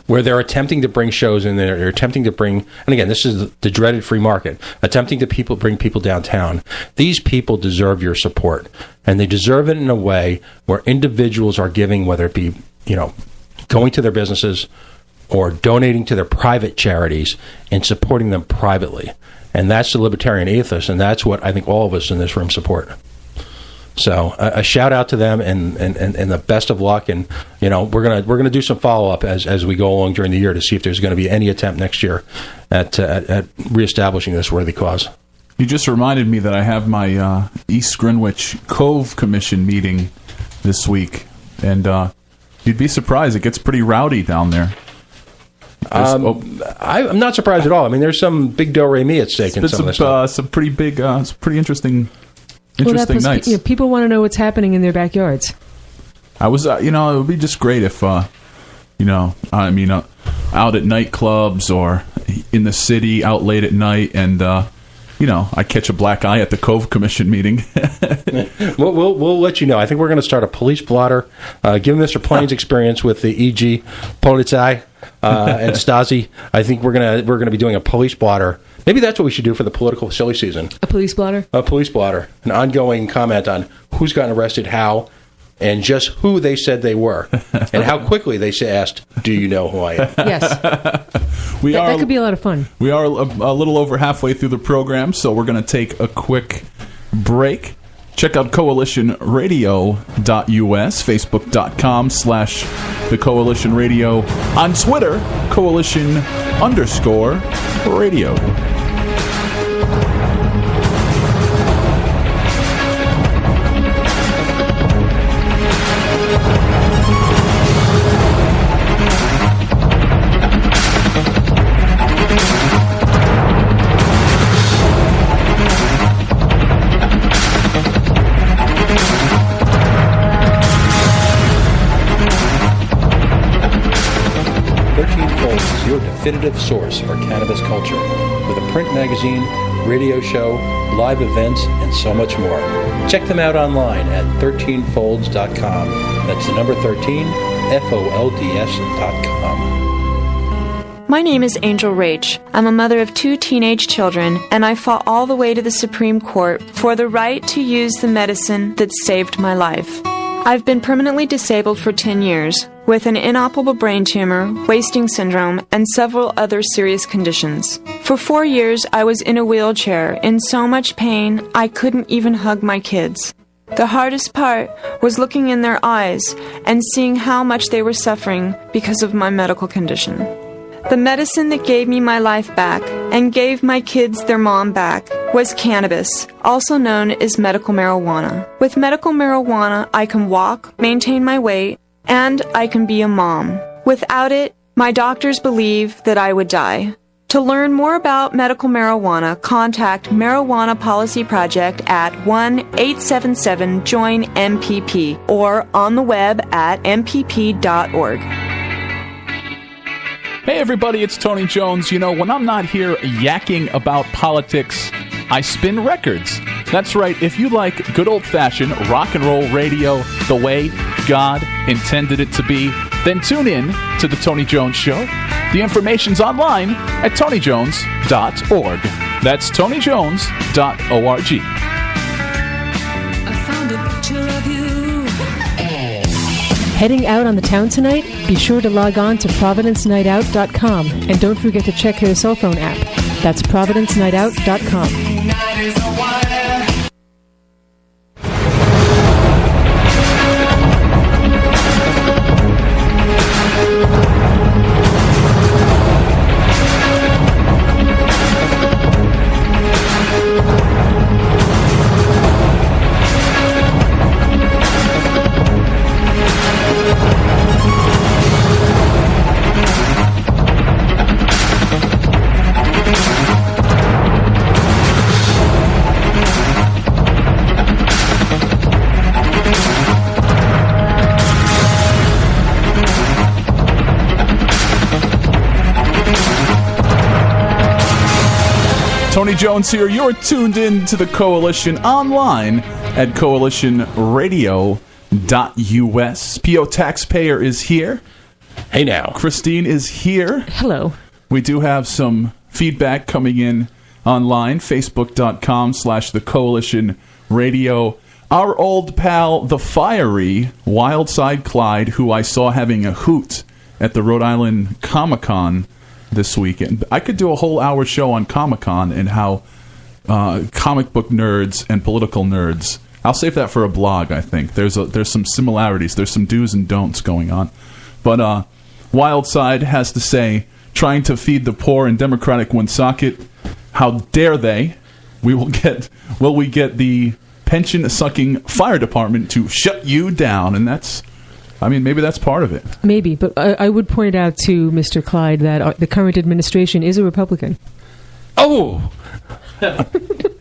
where they're attempting to bring shows in there. They're attempting to bring, and again, this is the dreaded free market, attempting to bring people downtown. These people deserve your support, and they deserve it in a way where individuals are giving, whether it be, going to their businesses or donating to their private charities and supporting them privately. And that's the libertarian ethos, and that's what I think all of us in this room support. So a shout out to them and the best of luck. And we're gonna do some follow up as we go along during the year to see if there's going to be any attempt next year at reestablishing this worthy cause. You just reminded me that I have my East Greenwich Cove Commission meeting this week, and you'd be surprised, it gets pretty rowdy down there. I'm not surprised at all. I mean, there's some big do-re-mi at stake in some of this stuff. Some pretty big, some pretty interesting nights. People want to know what's happening in their backyards. I was, it would be just great if, out at nightclubs or in the city out late at night, and I catch a black eye at the Cove Commission meeting. We'll let you know. I think we're going to start a police blotter. Given Mr. Plain's experience with the E.G. Polizei and Stasi, I think we're gonna be doing a police blotter. Maybe that's what we should do for the political silly season. A police blotter? A police blotter. An ongoing comment on who's gotten arrested, how, and just who they said they were, and how quickly they asked, "Do you know who I am?" Yes. That could be a lot of fun. We are a little over halfway through the program, so we're going to take a quick break. Check out coalitionradio.us, facebook.com/The Coalition Radio. On Twitter, coalition_radio. Definitive source for cannabis culture, with a print magazine, radio show, live events, and so much more. Check them out online at 13folds.com. That's the number 13, FOLDS.com. My name is Angel Rach. I'm a mother of 2 teenage children, and I fought all the way to the Supreme Court for the right to use the medicine that saved my life. I've been permanently disabled for 10 years, with an inoperable brain tumor, wasting syndrome, and several other serious conditions. For 4 years, I was in a wheelchair, in so much pain, I couldn't even hug my kids. The hardest part was looking in their eyes and seeing how much they were suffering because of my medical condition. The medicine that gave me my life back and gave my kids their mom back was cannabis, also known as medical marijuana. With medical marijuana, I can walk, maintain my weight, and I can be a mom. Without it, my doctors believe that I would die. To learn more about medical marijuana, contact Marijuana Policy Project at 1-877-JOIN-MPP or on the web at mpp.org. Hey everybody, it's Tony Jones. When I'm not here yakking about politics, I spin records. That's right, if you like good old-fashioned rock and roll radio the way God intended it to be, then tune in to The Tony Jones Show. The information's online at tonyjones.org. That's tonyjones.org. I found a picture of you. Heading out on the town tonight? Be sure to log on to providencenightout.com and don't forget to check their cell phone app. That's providencenightout.com. Tony Jones here. You're tuned in to the Coalition online at coalitionradio.us. PO Taxpayer is here. Hey now. Christine is here. Hello. We do have some feedback coming in online, facebook.com/The Coalition Radio. Our old pal, the fiery Wildside Clyde, who I saw having a hoot at the Rhode Island Comic-Con this weekend. I could do a whole hour show on Comic-Con and how comic book nerds and political nerds. I'll save that for a blog, I think. There's some similarities. There's some do's and don'ts going on. But Wildside has to say, trying to feed the poor in Democratic Woonsocket, how dare they? Will we get the pension-sucking fire department to shut you down? And maybe that's part of it. Maybe, but I would point out to Mr. Clyde that the current administration is a Republican. Oh!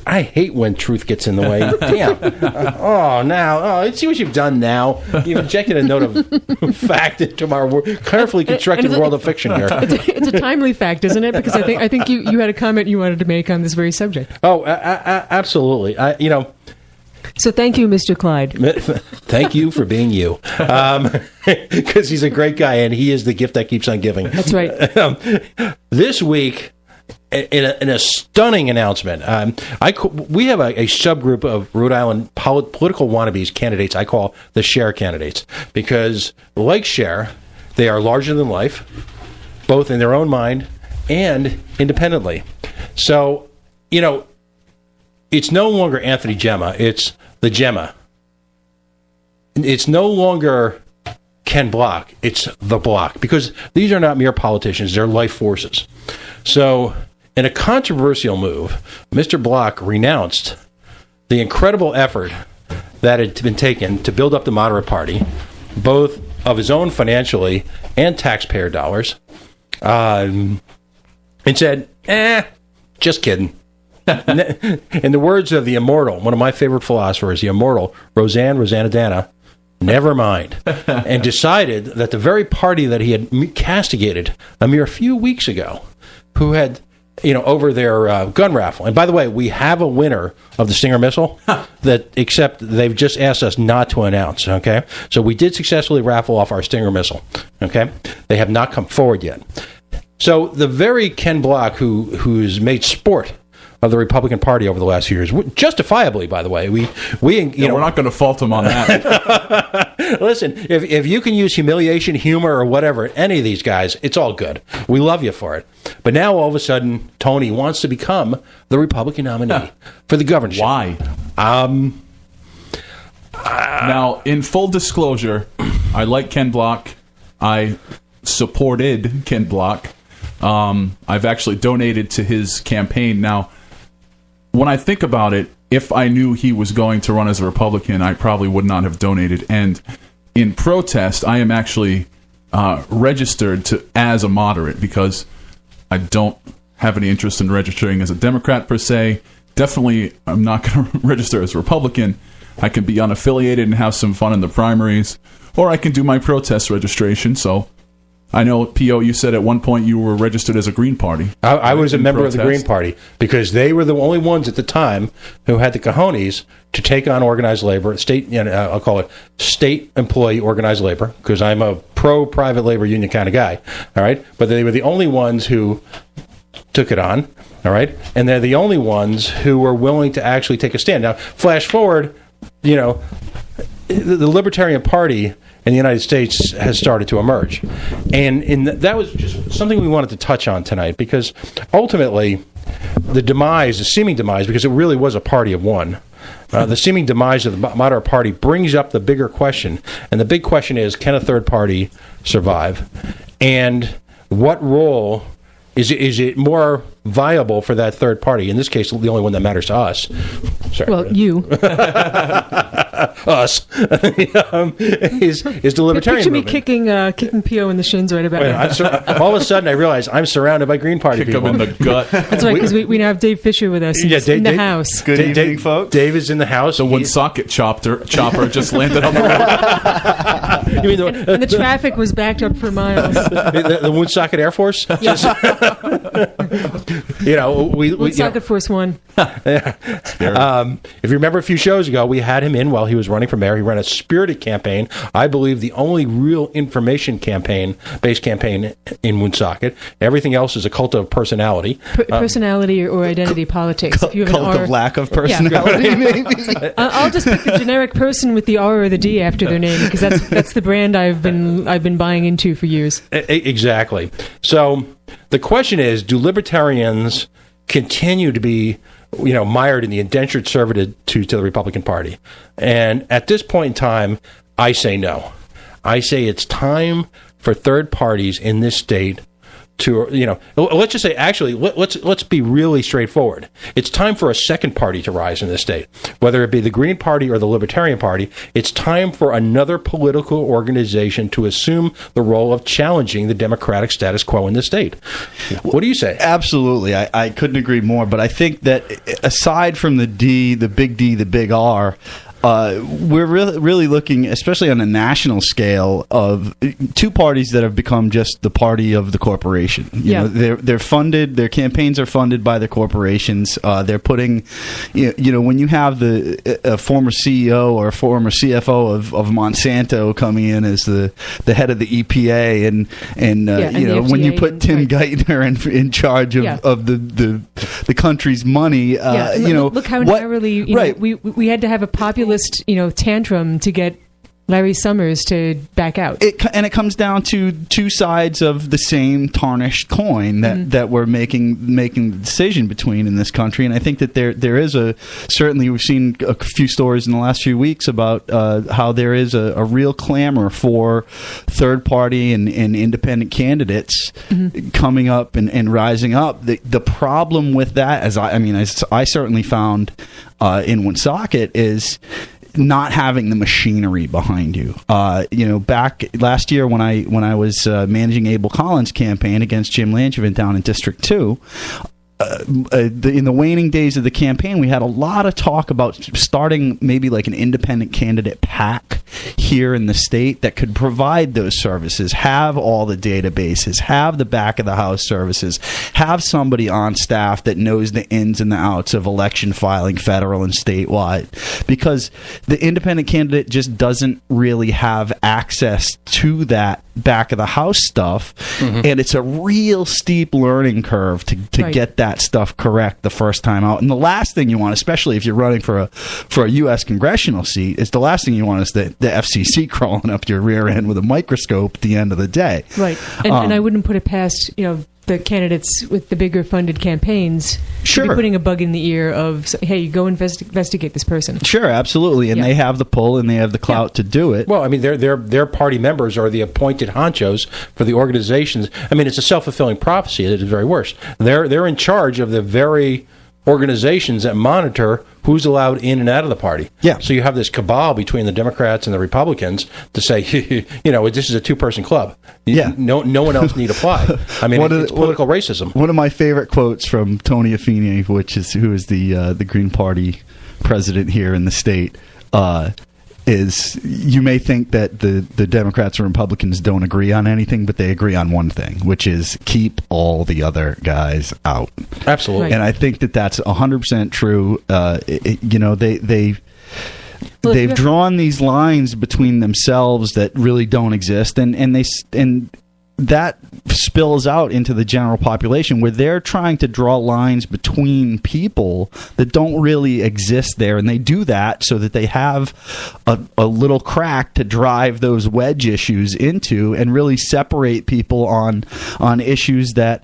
I hate when truth gets in the way. Damn. See what you've done now. You've injected a note of fact into our carefully constructed world of fiction here. It's a timely fact, isn't it? Because I think you had a comment you wanted to make on this very subject. Oh, absolutely. So thank you, Mr. Clyde. Thank you for being you. Because he's a great guy, and he is the gift that keeps on giving. That's right. This week, in a stunning announcement, we have a subgroup of Rhode Island political wannabes candidates I call the Cher candidates. Because, like Cher, they are larger than life, both in their own mind and independently. So, it's no longer Anthony Gemma, it's the Gemma. It's no longer Ken Block, it's the Block. Because these are not mere politicians, they're life forces. So, in a controversial move, Mr. Block renounced the incredible effort that had been taken to build up the moderate party, both of his own financially and taxpayer dollars, and said, just kidding. In the words of the immortal, one of my favorite philosophers, the immortal Rosanna Dana, never mind, and decided that the very party that he had castigated a mere few weeks ago, who had, over their gun raffle. And by the way, we have a winner of the Stinger missile, except they've just asked us not to announce, okay? So we did successfully raffle off our Stinger missile, okay? They have not come forward yet. So the very Ken Block who's made sport of the Republican Party over the last few years, justifiably, by the way. We're not going to fault him on that. Listen, if you can use humiliation, humor, or whatever, any of these guys, it's all good. We love you for it. But now, all of a sudden, Tony wants to become the Republican nominee for the governorship. Why? Now, in full disclosure, I like Ken Block. I supported Ken Block. I've actually donated to his campaign. Now, when I think about it, if I knew he was going to run as a Republican, I probably would not have donated. And in protest, I am actually registered as a moderate because I don't have any interest in registering as a Democrat per se. Definitely, I'm not going to register as a Republican. I can be unaffiliated and have some fun in the primaries, or I can do my protest registration. So I know, P.O., you said at one point you were registered as a Green Party. I was a member of the Green Party because they were the only ones at the time who had the cojones to take on organized labor, I'll call it state employee organized labor, because I'm a pro-private labor union kind of guy, all right? But they were the only ones who took it on, all right? And they're the only ones who were willing to actually take a stand. Now, flash forward, the Libertarian Party in the United States has started to emerge. And that was just something we wanted to touch on tonight, because ultimately the seeming demise, because it really was a party of one, the seeming demise of the moderate party brings up the bigger question. And the big question is, can a third party survive? And what role is it more viable for that third party? In this case, the only one that matters to us. Sorry. Well, you. Us. is the Libertarian Picture me movement. kicking P.O. in the shins right about now. All of a sudden, I realize I'm surrounded by Green Party people. Kick him in the gut. That's right, because we now have Dave Fisher with us. He's in the house. Good evening, folks. Dave is in the house. The Woonsocket chopper just landed on the road. You mean and the traffic was backed up for miles. the Woonsocket Air Force? Yes. Woonsocket Force One. If you remember a few shows ago, we had him in while he was running for mayor. He ran a spirited campaign. I believe the only real information based campaign in Woonsocket. Everything else is a cult of personality. Personality or identity politics. If you have Cult an of lack of personality, maybe. I'll just pick the generic person with the R or the D after their name because that's the brand I've been buying into for years. Exactly. So the question is, do libertarians continue to be mired in the indentured servitude to the Republican Party? And at this point in time, I say no. I say it's time for third parties in this state to, let's just say, actually, let's be really straightforward. It's time for a second party to rise in this state, whether it be the Green Party or the Libertarian Party. It's time for another political organization to assume the role of challenging the democratic status quo in this state. What do you say? Absolutely. I couldn't agree more. But I think that aside from the big D, the big R, we're really looking, especially on a national scale, of two parties that have become just the party of the corporation. You know, they're funded. Their campaigns are funded by the corporations. They're putting, when you have a former CEO or a former CFO of Monsanto coming in as the head of the EPA, and when you put Tim Geithner in charge of the country's money, look how narrowly we had to have a populist tantrum to get Larry Summers to back out. And it comes down to two sides of the same tarnished coin that we're making the decision between in this country. And I think that there is certainly we've seen a few stories in the last few weeks about how there is a real clamor for third party and independent candidates coming up and rising up. The problem with that, as I certainly found in Woonsocket, is not having the machinery behind you. Back last year when I was managing Abel Collins' campaign against Jim Langevin down in District 2, in the waning days of the campaign, we had a lot of talk about starting maybe like an independent candidate pack here in the state that could provide those services, have all the databases, have the back of the house services, have somebody on staff that knows the ins and the outs of election filing, federal and statewide, because the independent candidate just doesn't really have access to that back of the house stuff, and it's a real steep learning curve to get that stuff correct the first time out. And the last thing you want, especially if you're running for a U.S. congressional seat, is the last thing you want is the FCC crawling up your rear end with a microscope at the end of the day. Right. And I wouldn't put it past the candidates with the bigger funded campaigns should be putting a bug in the ear of, hey, go investigate this person. Sure, absolutely. And they have the pull and they have the clout to do it. Well, their party members are the appointed honchos for the organizations. It's a self-fulfilling prophecy at its very worst. They're in charge of the very organizations that monitor who's allowed in and out of the party. Yeah. So you have this cabal between the Democrats and the Republicans to say, this is a two-person club. No one else need apply. It's political racism. One of my favorite quotes from Tony Affini, who is the Green Party president here in the state, is you may think that the Democrats and Republicans don't agree on anything, but they agree on one thing, which is keep all the other guys out. Absolutely. Right. And I think that that's 100% true. They've drawn these lines between themselves that really don't exist, and that spills out into the general population where they're trying to draw lines between people that don't really exist there, and they do that so that they have a little crack to drive those wedge issues into and really separate people on issues that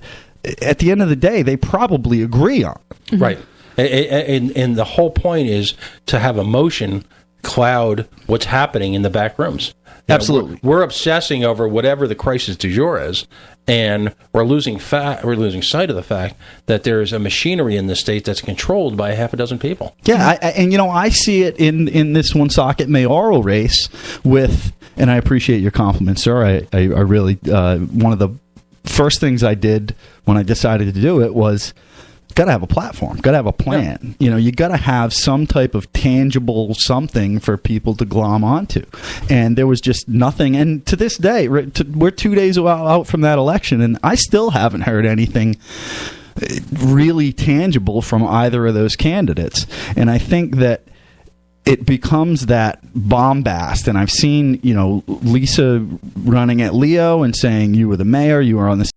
at the end of the day they probably agree on. Right. And the whole point is to have emotion cloud what's happening in the back rooms. Absolutely. We're obsessing over whatever the crisis du jour is, and we're losing sight of the fact that there's a machinery in the state that's controlled by half a dozen people. Yeah, I see it in this Woonsocket mayoral race with, and I appreciate your compliment, sir. I really, one of the first things I did when I decided to do it was got to have a platform, got to have a plan. Yeah. You got to have some type of tangible something for people to glom onto. And there was just nothing. And to this day, we're 2 days out from that election, and I still haven't heard anything really tangible from either of those candidates. And I think that it becomes that bombast. And I've seen, Lisa running at Leo and saying, you were the mayor, you were on the